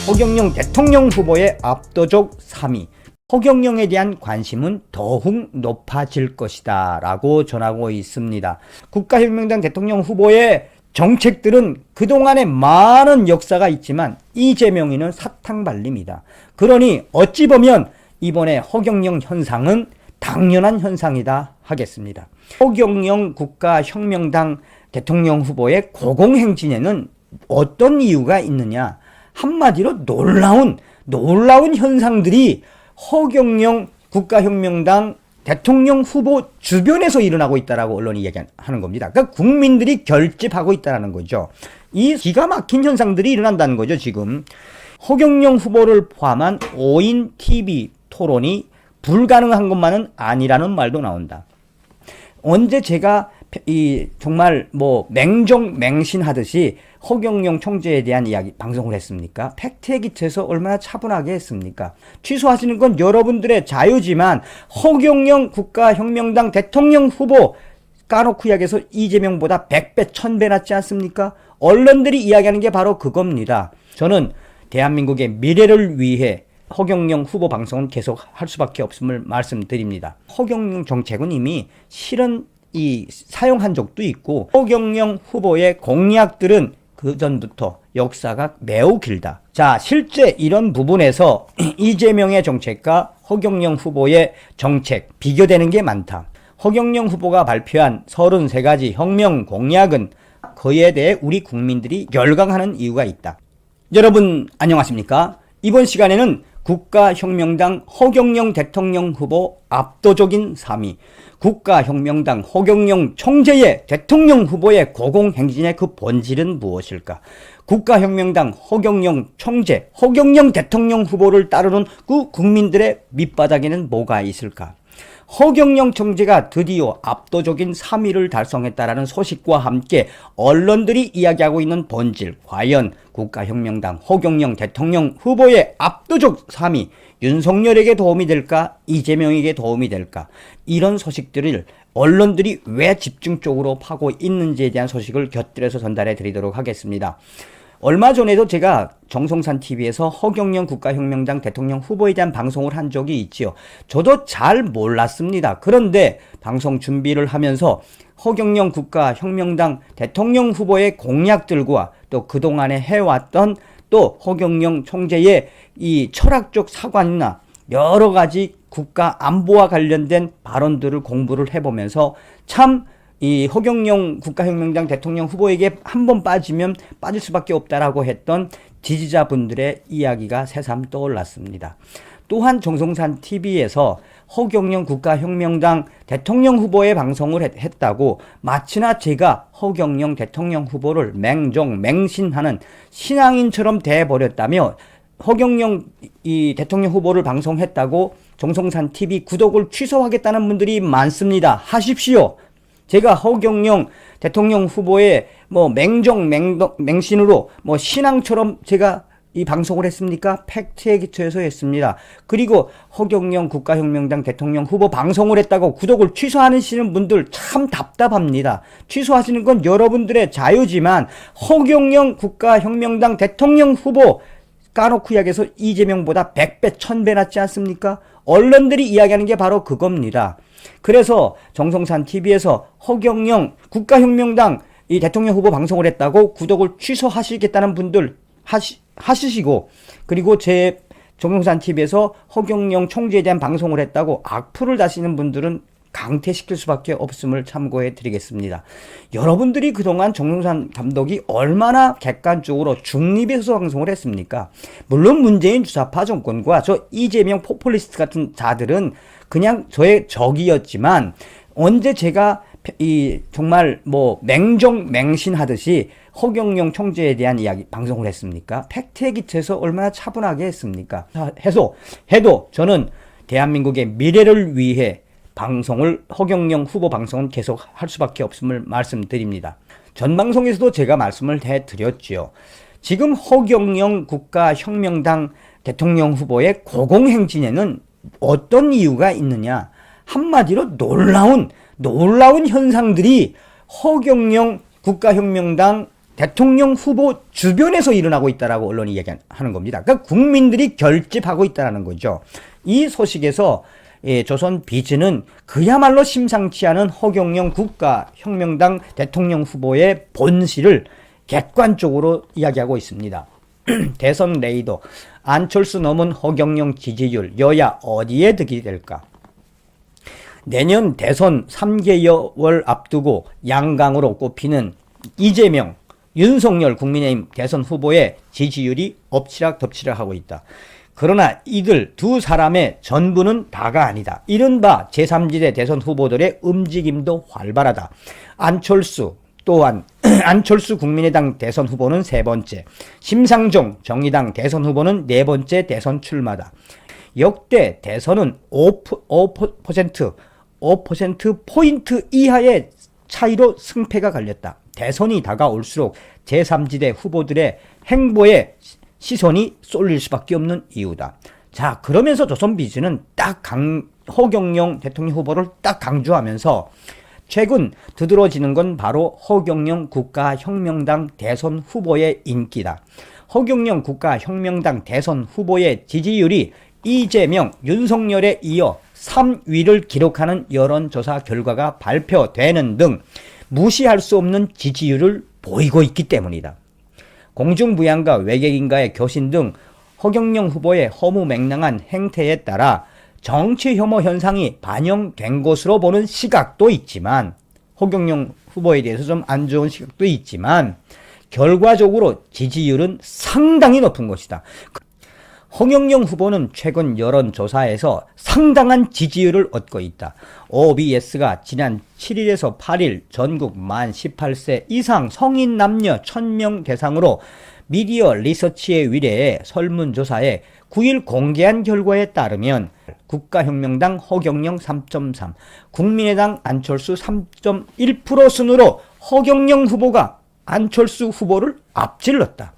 허경영 대통령 후보의 압도적 3위. 허경영에 대한 관심은 더욱 높아질 것이다 라고 전하고 있습니다. 국가혁명당 대통령 후보의 정책들은 그동안에 많은 역사가 있지만 이재명이는 사탕발림이다. 그러니 어찌 보면 이번에 허경영 현상은 당연한 현상이다 하겠습니다. 허경영 국가혁명당 대통령 후보의 고공행진에는 어떤 이유가 있느냐? 한마디로 놀라운 현상들이 허경영 국가혁명당 대통령 후보 주변에서 일어나고 있다라고 언론이 이야기하는 겁니다. 그러니까 국민들이 결집하고 있다는 거죠. 이 기가 막힌 현상들이 일어난다는 거죠. 지금 허경영 후보를 포함한 5인 TV 토론이 불가능한 것만은 아니라는 말도 나온다. 언제 제가 정말 맹종맹신하듯이 허경영 총재에 대한 이야기 방송을 했습니까? 팩트에 기초해서 얼마나 차분하게 했습니까? 취소하시는 건 여러분들의 자유지만 허경영 국가혁명당 대통령 후보 까놓고 이야기해서 이재명보다 100배 1000배 낫지 않습니까? 언론들이 이야기하는 게 바로 그겁니다. 저는 대한민국의 미래를 위해 허경영 후보 방송은 계속 할 수밖에 없음을 말씀드립니다. 허경영 정책은 이미 실은 사용한 적도 있고 허경영 후보의 공약들은 그전부터 역사가 매우 길다. 자, 실제 이런 부분에서 이재명의 정책과 허경영 후보의 정책 비교되는 게 많다. 허경영 후보가 발표한 33가지 혁명 공약은 그에 대해 우리 국민들이 열광하는 이유가 있다. 여러분 안녕하십니까? 이번 시간에는 국가혁명당 허경영 대통령 후보 압도적인 3위, 국가혁명당 허경영 총재의 대통령 후보의 고공행진의 그 본질은 무엇일까? 국가혁명당 허경영 총재, 허경영 대통령 후보를 따르는 그 국민들의 밑바닥에는 뭐가 있을까? 허경영 총재가 드디어 압도적인 3위를 달성했다라는 소식과 함께 언론들이 이야기하고 있는 본질, 과연 국가혁명당 허경영 대통령 후보의 압도적 3위, 윤석열에게 도움이 될까? 이재명에게 도움이 될까? 이런 소식들을 언론들이 왜 집중적으로 파고 있는지에 대한 소식을 곁들여서 전달해 드리도록 하겠습니다. 얼마 전에도 제가 정성산 TV에서 허경영 국가혁명당 대통령 후보에 대한 방송을 한 적이 있지요. 저도 잘 몰랐습니다. 그런데 방송 준비를 하면서 허경영 국가혁명당 대통령 후보의 공약들과 또 그동안에 해왔던 또 허경영 총재의 이 철학적 사관이나 여러 가지 국가 안보와 관련된 발언들을 공부를 해보면서 참 이 허경영 국가혁명당 대통령 후보에게 한번 빠지면 빠질 수밖에 없다라고 했던 지지자분들의 이야기가 새삼 떠올랐습니다. 또한 정성산 TV에서 허경영 국가혁명당 대통령 후보의 방송을 했다고 마치나 제가 허경영 대통령 후보를 맹신하는 신앙인처럼 돼버렸다며 허경영 대통령 후보를 방송했다고 정성산 TV 구독을 취소하겠다는 분들이 많습니다. 하십시오. 제가 허경영 대통령 후보의 맹신으로 신앙처럼 제가 이 방송을 했습니까? 팩트에 기초해서 했습니다. 그리고 허경영 국가혁명당 대통령 후보 방송을 했다고 구독을 취소하시는 분들 참 답답합니다. 취소하시는 건 여러분들의 자유지만 허경영 국가혁명당 대통령 후보 까놓고 이야기해서 이재명보다 100배 1000배 낫지 않습니까? 언론들이 이야기하는 게 바로 그겁니다. 그래서 정성산 TV에서 허경영 국가혁명당 이 대통령 후보 방송을 했다고 구독을 취소하시겠다는 분들 하시고, 그리고 제 정성산 TV에서 허경영 총재에 대한 방송을 했다고 악플을 다시는 분들은 강퇴시킬 수밖에 없음을 참고해 드리겠습니다. 여러분들이 그동안 정성산 감독이 얼마나 객관적으로 중립에서 방송을 했습니까? 물론 문재인 주사파 정권과 저 이재명 포퓰리스트 같은 자들은 그냥 저의 적이었지만 언제 제가 정말 맹종맹신하듯이 허경영 총재에 대한 이야기 방송을 했습니까? 팩트에 기초해서 얼마나 차분하게 했습니까? 해도 저는 대한민국의 미래를 위해 허경영 후보 방송은 계속 할 수밖에 없음을 말씀드립니다. 전 방송에서도 제가 말씀을 해드렸지요. 지금 허경영 국가혁명당 대통령 후보의 고공행진에는 어떤 이유가 있느냐? 한마디로 놀라운 현상들이 허경영 국가혁명당 대통령 후보 주변에서 일어나고 있다라고 언론이 얘기하는 겁니다. 그러니까 국민들이 결집하고 있다는 거죠. 이 소식에서 조선비즈는 그야말로 심상치 않은 허경영 국가혁명당 대통령 후보의 본실을 객관적으로 이야기하고 있습니다. 대선 레이더, 안철수 넘은 허경영 지지율, 여야 어디에 득이 될까? 내년 대선 3개월 앞두고 양강으로 꼽히는 이재명, 윤석열 국민의힘 대선 후보의 지지율이 엎치락덮치락 하고 있다. 그러나 이들 두 사람의 전부는 다가 아니다. 이른바 제3지대 대선 후보들의 움직임도 활발하다. 안철수 또한 안철수 국민의당 대선 후보는 세 번째, 심상정 정의당 대선 후보는 네 번째 대선 출마다. 역대 대선은 5% 이하의 차이로 승패가 갈렸다. 대선이 다가올수록 제3지대 후보들의 행보에 시선이 쏠릴 수밖에 없는 이유다. 자, 그러면서 조선비즈는 허경영 대통령 후보를 딱 강조하면서 최근 두드러지는 건 바로 허경영 국가혁명당 대선 후보의 인기다. 허경영 국가혁명당 대선 후보의 지지율이 이재명, 윤석열에 이어 3위를 기록하는 여론조사 결과가 발표되는 등 무시할 수 없는 지지율을 보이고 있기 때문이다. 공중부양과 외계인과의 교신 등 허경영 후보의 허무맹랑한 행태에 따라 정치 혐오 현상이 반영된 것으로 보는 시각도 있지만, 허경영 후보에 대해서 좀 안 좋은 시각도 있지만, 결과적으로 지지율은 상당히 높은 것이다. 허경영 후보는 최근 여론조사에서 상당한 지지율을 얻고 있다. OBS가 지난 7일에서 8일 전국 만 18세 이상 성인 남녀 1000명 대상으로 미디어 리서치에 의뢰해 설문조사에 9일 공개한 결과에 따르면 국가혁명당 허경영 3.3, 국민의당 안철수 3.1% 순으로 허경영 후보가 안철수 후보를 앞질렀다.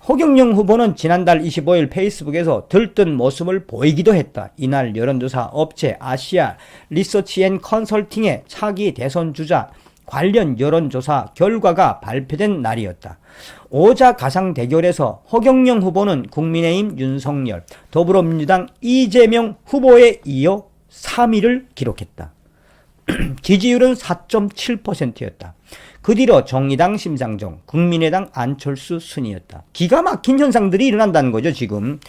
허경영 후보는 지난달 25일 페이스북에서 들뜬 모습을 보이기도 했다. 이날 여론조사 업체 아시아 리서치 앤 컨설팅의 차기 대선 주자 관련 여론조사 결과가 발표된 날이었다. 오자 가상 대결에서 허경영 후보는 국민의힘 윤석열, 더불어민주당 이재명 후보에 이어 3위를 기록했다. 지지율은 4.7%였다. 그 뒤로 정의당 심상정, 국민의당 안철수 순이었다. 기가 막힌 현상들이 일어난다는 거죠, 지금.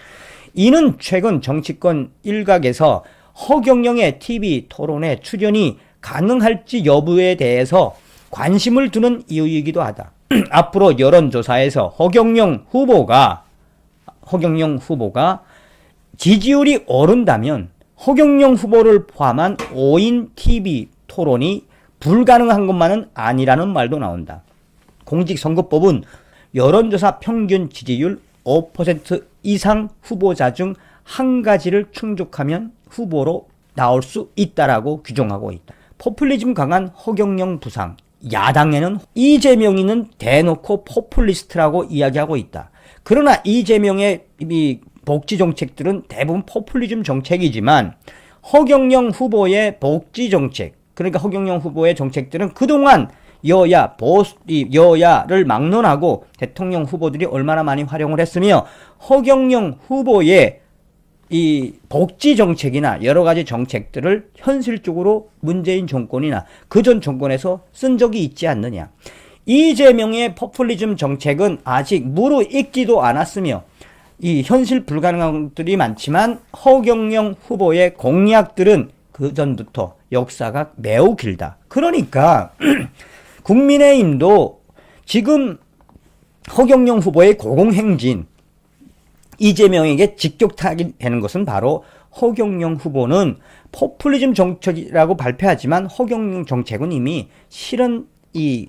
이는 최근 정치권 일각에서 허경영의 TV 토론회 출연이 가능할지 여부에 대해서 관심을 두는 이유이기도 하다. 앞으로 여론조사에서 허경영 후보가 지지율이 오른다면 허경영 후보를 포함한 5인 TV 토론이 불가능한 것만은 아니라는 말도 나온다. 공직선거법은 여론조사 평균 지지율 5% 이상 후보자 중 한 가지를 충족하면 후보로 나올 수 있다라고 규정하고 있다. 포퓰리즘 강한 허경영 부상, 야당에는 이재명이는 대놓고 포퓰리스트라고 이야기하고 있다. 그러나 이재명의 이 복지 정책들은 대부분 포퓰리즘 정책이지만 허경영 후보의 복지 정책, 그러니까 허경영 후보의 정책들은 그동안 여야를 막론하고 대통령 후보들이 얼마나 많이 활용을 했으며, 허경영 후보의 이 복지 정책이나 여러 가지 정책들을 현실적으로 문재인 정권이나 그전 정권에서 쓴 적이 있지 않느냐. 이재명의 포퓰리즘 정책은 아직 무르익지도 않았으며 이 현실 불가능한 것들이 많지만, 허경영 후보의 공약들은 그전부터 역사가 매우 길다. 그러니까 국민의힘도 지금 허경영 후보의 고공행진, 이재명에게 직격타격이 되는 것은 바로 허경영 후보는 포퓰리즘 정책이라고 발표하지만 허경영 정책은 이미 실은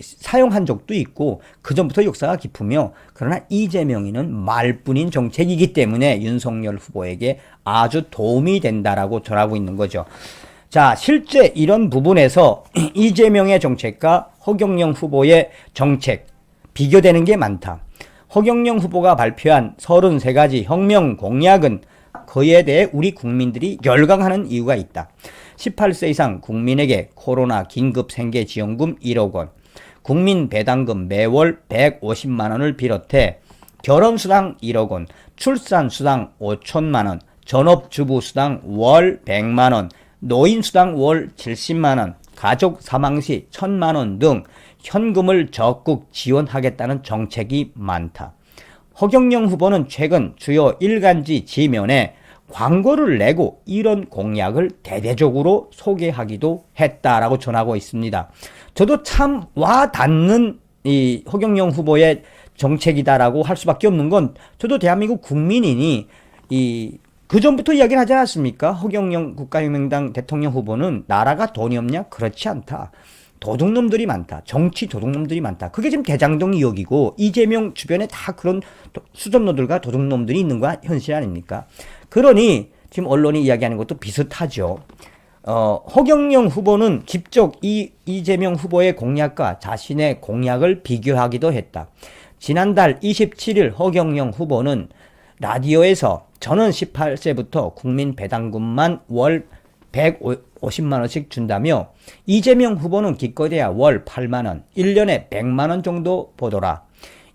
사용한 적도 있고 그전부터 역사가 깊으며, 그러나 이재명이는 말뿐인 정책이기 때문에 윤석열 후보에게 아주 도움이 된다라고 전하고 있는 거죠. 자, 실제 이런 부분에서 이재명의 정책과 허경영 후보의 정책 비교되는 게 많다. 허경영 후보가 발표한 33가지 혁명 공약은 그에 대해 우리 국민들이 열광하는 이유가 있다. 18세 이상 국민에게 코로나 긴급 생계지원금 1억 원, 국민 배당금 매월 150만 원을 비롯해 결혼수당 1억 원, 출산수당 5천만 원, 전업주부수당 월 100만 원, 노인수당 월 70만 원, 가족 사망 시 1,000만 원 등 현금을 적극 지원하겠다는 정책이 많다. 허경영 후보는 최근 주요 일간지 지면에 광고를 내고 이런 공약을 대대적으로 소개하기도 했다라고 전하고 있습니다. 저도 참 와닿는 이 허경영 후보의 정책이다라고 할 수밖에 없는 건, 저도 대한민국 국민이니 그 전부터 이야기를 하지 않았습니까? 허경영 국가혁명당 대통령 후보는 나라가 돈이 없냐? 그렇지 않다. 도둑놈들이 많다. 정치 도둑놈들이 많다. 그게 지금 대장동 2억이고 이재명 주변에 다 그런 수점놈들과 도둑놈들이 있는 거 현실 아닙니까? 그러니 지금 언론이 이야기하는 것도 비슷하죠. 허경영 후보는 직접 이재명 후보의 공약과 자신의 공약을 비교하기도 했다. 지난달 27일 허경영 후보는 라디오에서 저는 18세부터 국민 배당금만 월 150만 원씩 준다며, 이재명 후보는 기껏해야 월 8만 원, 1년에 100만 원 정도 보더라.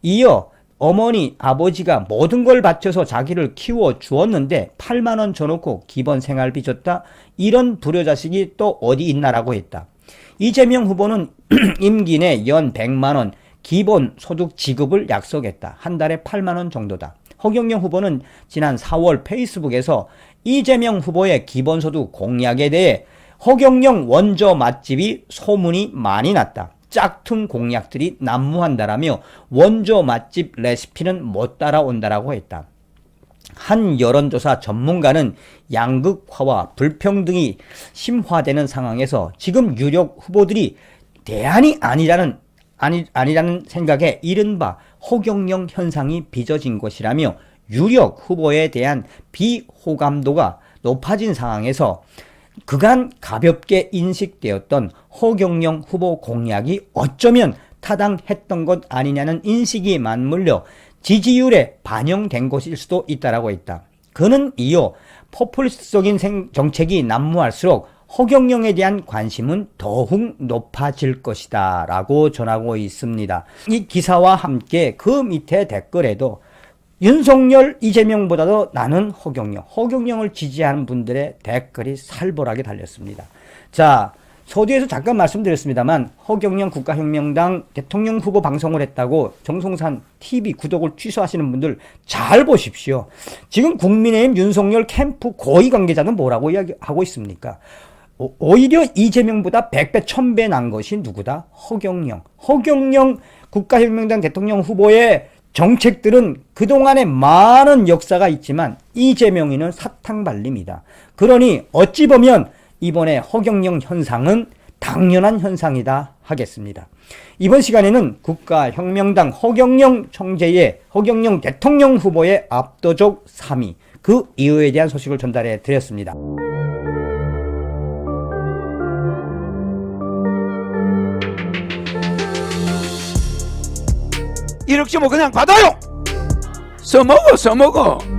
이어 어머니, 아버지가 모든 걸 바쳐서 자기를 키워 주었는데 8만 원 줘놓고 기본 생활비 줬다? 이런 불효자식이 또 어디 있나라고 했다. 이재명 후보는 임기 내 연 100만 원 기본 소득 지급을 약속했다. 한 달에 8만 원 정도다. 허경영 후보는 지난 4월 페이스북에서 이재명 후보의 기본소득 공약에 대해 허경영 원조 맛집이 소문이 많이 났다. 짝퉁 공약들이 난무한다라며 원조 맛집 레시피는 못 따라온다라고 했다. 한 여론조사 전문가는 양극화와 불평등이 심화되는 상황에서 지금 유력 후보들이 대안이 아니라는 생각에 이른바 허경영 현상이 빚어진 것이라며, 유력 후보에 대한 비호감도가 높아진 상황에서 그간 가볍게 인식되었던 허경영 후보 공약이 어쩌면 타당했던 것 아니냐는 인식이 맞물려 지지율에 반영된 것일 수도 있다라고 했다. 그는 이어 포퓰리스트적인 정책이 난무할수록 허경영에 대한 관심은 더욱 높아질 것이다 라고 전하고 있습니다. 이 기사와 함께 그 밑에 댓글에도 윤석열, 이재명보다도 나는 허경영을 지지하는 분들의 댓글이 살벌하게 달렸습니다. 자, 서두에서 잠깐 말씀드렸습니다만 허경영 국가혁명당 대통령 후보 방송을 했다고 정성산 TV 구독을 취소하시는 분들 잘 보십시오. 지금 국민의힘 윤석열 캠프 고위 관계자는 뭐라고 이야기하고 있습니까? 오히려 이재명보다 100배, 1000배 난 것이 누구다? 허경영 국가혁명당 대통령 후보의 정책들은 그동안에 많은 역사가 있지만 이재명이는 사탕발림이다. 그러니 어찌 보면 이번에 허경영 현상은 당연한 현상이다 하겠습니다. 이번 시간에는 국가혁명당 허경영 대통령 후보의 압도적 3위, 그 이유에 대한 소식을 전달해 드렸습니다. 이렇게 뭐 그냥 받아요. 써먹어.